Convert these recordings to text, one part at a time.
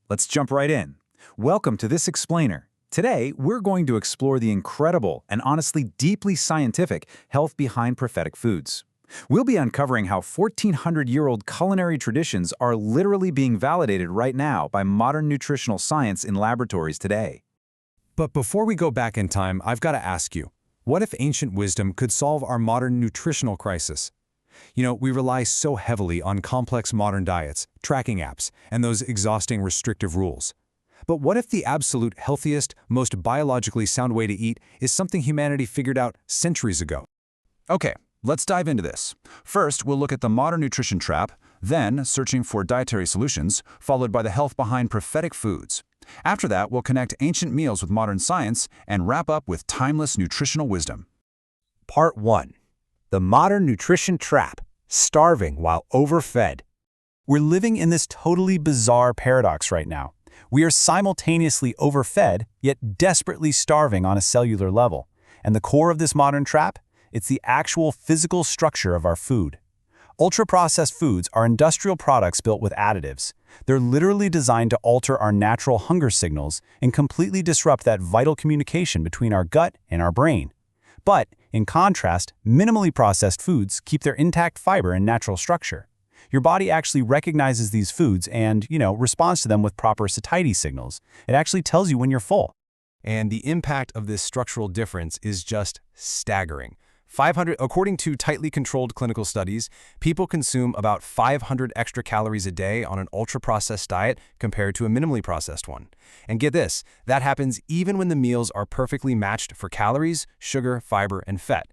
let's jump right in. Welcome to this explainer. Today, we're going to explore the incredible and honestly deeply scientific health behind prophetic foods. We'll be uncovering how 1,400-year-old culinary traditions are literally being validated right now by modern nutritional science in laboratories today. But before we go back in time, I've got to ask you, what if ancient wisdom could solve our modern nutritional crisis? We rely so heavily on complex modern diets, tracking apps, and those exhausting restrictive rules. But what if the absolute healthiest, most biologically sound way to eat is something humanity figured out centuries ago? Okay, let's dive into this. First, we'll look at the modern nutrition trap, then searching for dietary solutions, followed by the health behind prophetic foods. After that, we'll connect ancient meals with modern science and wrap up with timeless nutritional wisdom. Part 1. The modern nutrition trap, starving while overfed. We're living in this totally bizarre paradox right now. We are simultaneously overfed, yet desperately starving on a cellular level. And the core of this modern trap? It's the actual physical structure of our food. Ultra-processed foods are industrial products built with additives. They're literally designed to alter our natural hunger signals and completely disrupt that vital communication between our gut and our brain. But, in contrast, minimally processed foods keep their intact fiber and natural structure. Your body actually recognizes these foods and, responds to them with proper satiety signals. It actually tells you when you're full. And the impact of this structural difference is just staggering. According to tightly controlled clinical studies, people consume about 500 extra calories a day on an ultra-processed diet compared to a minimally processed one. And get this, that happens even when the meals are perfectly matched for calories, sugar, fiber, and fat.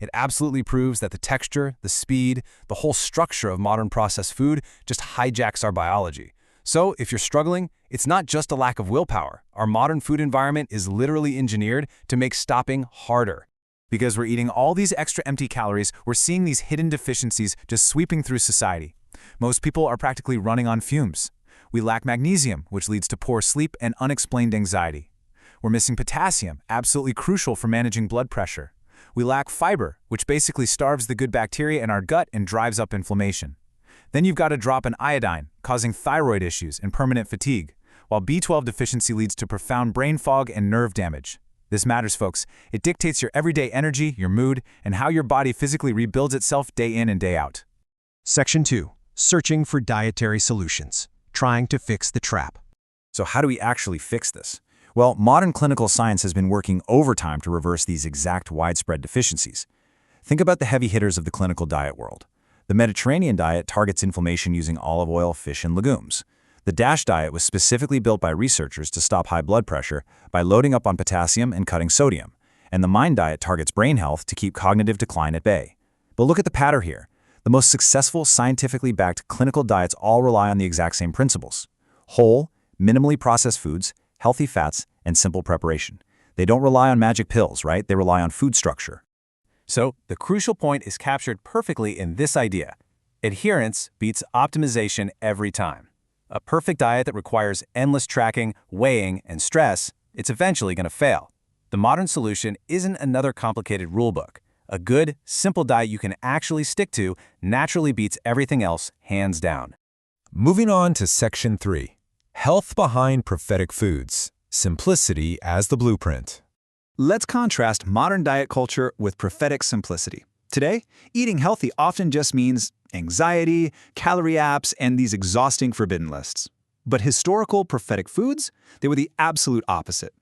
It absolutely proves that the texture, the speed, the whole structure of modern processed food just hijacks our biology. So, if you're struggling, it's not just a lack of willpower. Our modern food environment is literally engineered to make stopping harder. Because we're eating all these extra empty calories, we're seeing these hidden deficiencies just sweeping through society. Most people are practically running on fumes. We lack magnesium, which leads to poor sleep and unexplained anxiety. We're missing potassium, absolutely crucial for managing blood pressure. We lack fiber, which basically starves the good bacteria in our gut and drives up inflammation. Then you've got a drop in iodine, causing thyroid issues and permanent fatigue, while B12 deficiency leads to profound brain fog and nerve damage. This matters, folks. It dictates your everyday energy, your mood, and how your body physically rebuilds itself day in and day out. Section 2. Searching for dietary solutions. Trying to fix the trap. So how do we actually fix this? Well, modern clinical science has been working overtime to reverse these exact widespread deficiencies. Think about the heavy hitters of the clinical diet world. The Mediterranean diet targets inflammation using olive oil, fish, and legumes. The DASH diet was specifically built by researchers to stop high blood pressure by loading up on potassium and cutting sodium. And the MIND diet targets brain health to keep cognitive decline at bay. But look at the pattern here. The most successful, scientifically backed clinical diets all rely on the exact same principles: whole, minimally processed foods, healthy fats, and simple preparation. They don't rely on magic pills, right? They rely on food structure. So, the crucial point is captured perfectly in this idea. Adherence beats optimization every time. A perfect diet that requires endless tracking, weighing, and stress, it's eventually going to fail. The modern solution isn't another complicated rulebook. A good, simple diet you can actually stick to naturally beats everything else, hands down. Moving on to Section 3. Health behind prophetic foods. Simplicity as the blueprint. Let's contrast modern diet culture with prophetic simplicity. Today, eating healthy often just means anxiety, calorie apps, and these exhausting forbidden lists. But historical prophetic foods, they were the absolute opposite.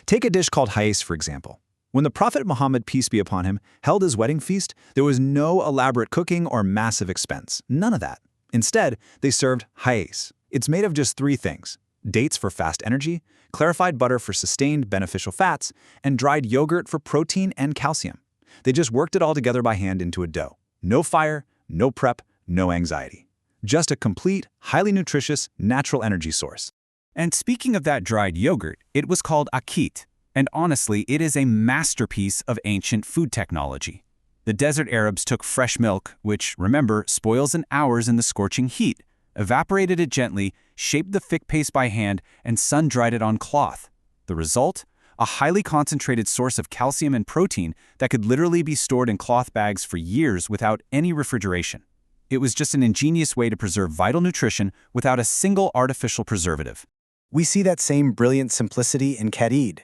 Take a dish called hijack, for example. When the Prophet Muhammad, peace be upon him, held his wedding feast, there was no elaborate cooking or massive expense. None of that. Instead, they served hijack. It's made of just 3 things: dates for fast energy, clarified butter for sustained beneficial fats, and dried yogurt for protein and calcium. They just worked it all together by hand into a dough. No fire, no prep, no anxiety. Just a complete, highly nutritious, natural energy source. And speaking of that dried yogurt, it was called akit. And honestly, it is a masterpiece of ancient food technology. The desert Arabs took fresh milk, which, remember, spoils in hours in the scorching heat, evaporated it gently, shaped the thick paste by hand, and sun-dried it on cloth. The result? A highly concentrated source of calcium and protein that could literally be stored in cloth bags for years without any refrigeration. It was just an ingenious way to preserve vital nutrition without a single artificial preservative. We see that same brilliant simplicity in Kadid.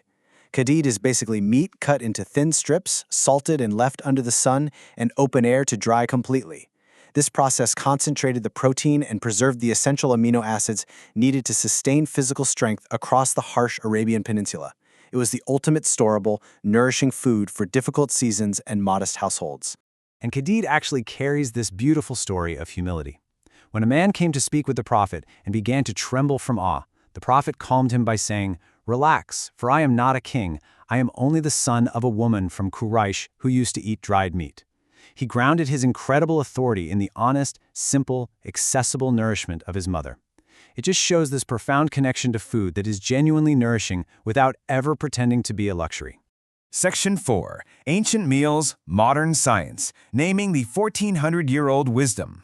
Kadid is basically meat cut into thin strips, salted and left under the sun and open air to dry completely. This process concentrated the protein and preserved the essential amino acids needed to sustain physical strength across the harsh Arabian Peninsula. It was the ultimate storable, nourishing food for difficult seasons and modest households. And Kadid actually carries this beautiful story of humility. When a man came to speak with the prophet and began to tremble from awe, the prophet calmed him by saying, "Relax, for I am not a king. I am only the son of a woman from Quraysh who used to eat dried meat." He grounded his incredible authority in the honest, simple, accessible nourishment of his mother. It just shows this profound connection to food that is genuinely nourishing without ever pretending to be a luxury. Section 4. Ancient Meals, Modern Science, naming the 1400-year-old wisdom.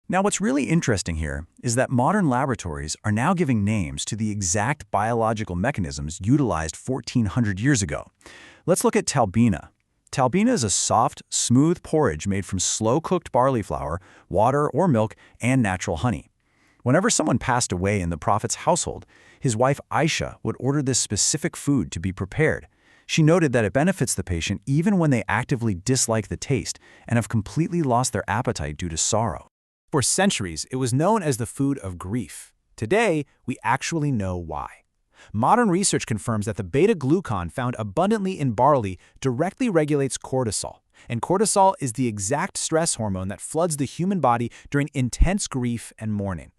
Now, what's really interesting here is that modern laboratories are now giving names to the exact biological mechanisms utilized 1400 years ago. Let's look at talbina. Talbina is a soft, smooth porridge made from slow-cooked barley flour, water or milk, and natural honey. Whenever someone passed away in the prophet's household, his wife Aisha would order this specific food to be prepared. She noted that it benefits the patient even when they actively dislike the taste and have completely lost their appetite due to sorrow. For centuries, it was known as the food of grief. Today, we actually know why. Modern research confirms that the beta-glucan found abundantly in barley directly regulates cortisol, and cortisol is the exact stress hormone that floods the human body during intense grief and mourning.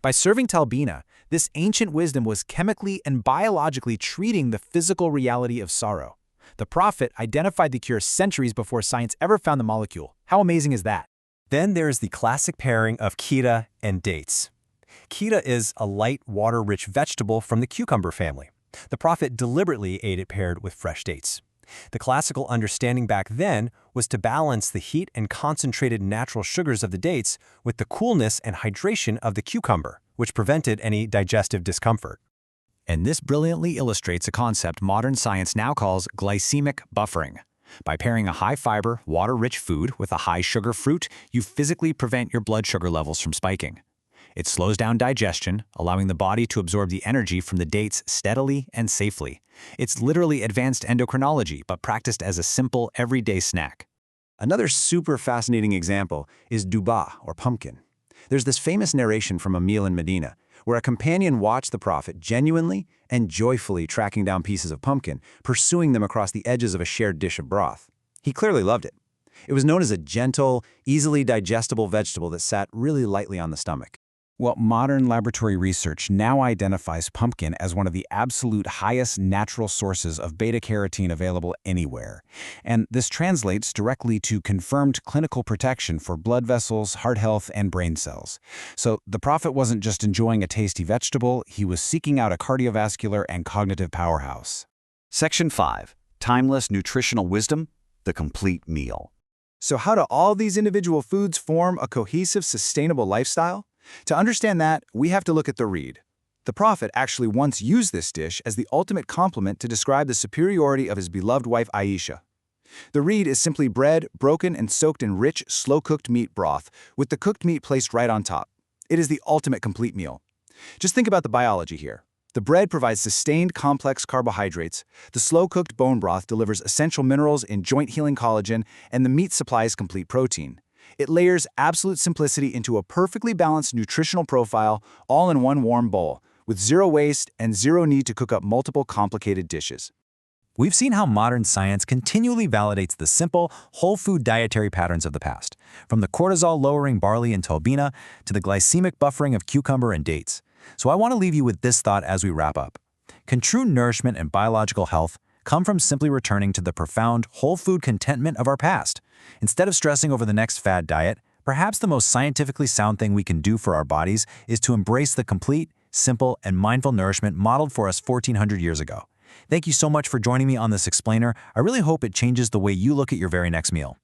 By serving talbina, this ancient wisdom was chemically and biologically treating the physical reality of sorrow. The prophet identified the cure centuries before science ever found the molecule. How amazing is that? Then there's the classic pairing of kida and dates. Kida is a light, water-rich vegetable from the cucumber family. The prophet deliberately ate it paired with fresh dates. The classical understanding back then was to balance the heat and concentrated natural sugars of the dates with the coolness and hydration of the cucumber, which prevented any digestive discomfort. And this brilliantly illustrates a concept modern science now calls glycemic buffering. By pairing a high-fiber, water-rich food with a high-sugar fruit, you physically prevent your blood sugar levels from spiking. It slows down digestion, allowing the body to absorb the energy from the dates steadily and safely. It's literally advanced endocrinology, but practiced as a simple, everyday snack. Another super fascinating example is duba, or pumpkin. There's this famous narration from a meal in Medina, where a companion watched the prophet genuinely and joyfully tracking down pieces of pumpkin, pursuing them across the edges of a shared dish of broth. He clearly loved it. It was known as a gentle, easily digestible vegetable that sat really lightly on the stomach. Well, modern laboratory research now identifies pumpkin as one of the absolute highest natural sources of beta-carotene available anywhere. And this translates directly to confirmed clinical protection for blood vessels, heart health, and brain cells. So the prophet wasn't just enjoying a tasty vegetable, he was seeking out a cardiovascular and cognitive powerhouse. Section 5. Timeless Nutritional Wisdom, the Complete Meal. So how do all these individual foods form a cohesive, sustainable lifestyle? To understand that, we have to look at the reed. The prophet actually once used this dish as the ultimate compliment to describe the superiority of his beloved wife Aisha. The reed is simply bread broken and soaked in rich, slow-cooked meat broth, with the cooked meat placed right on top. It is the ultimate complete meal. Just think about the biology here. The bread provides sustained complex carbohydrates, the slow-cooked bone broth delivers essential minerals in joint-healing collagen, and the meat supplies complete protein. It layers absolute simplicity into a perfectly balanced nutritional profile, all in one warm bowl, with zero waste and zero need to cook up multiple complicated dishes. We've seen how modern science continually validates the simple, whole food dietary patterns of the past, from the cortisol-lowering barley and talbina to the glycemic buffering of cucumber and dates. So I want to leave you with this thought as we wrap up. Can true nourishment and biological health come from simply returning to the profound, whole food contentment of our past? Instead of stressing over the next fad diet, perhaps the most scientifically sound thing we can do for our bodies is to embrace the complete, simple, and mindful nourishment modeled for us 1400 years ago. Thank you so much for joining me on this explainer. I really hope it changes the way you look at your very next meal.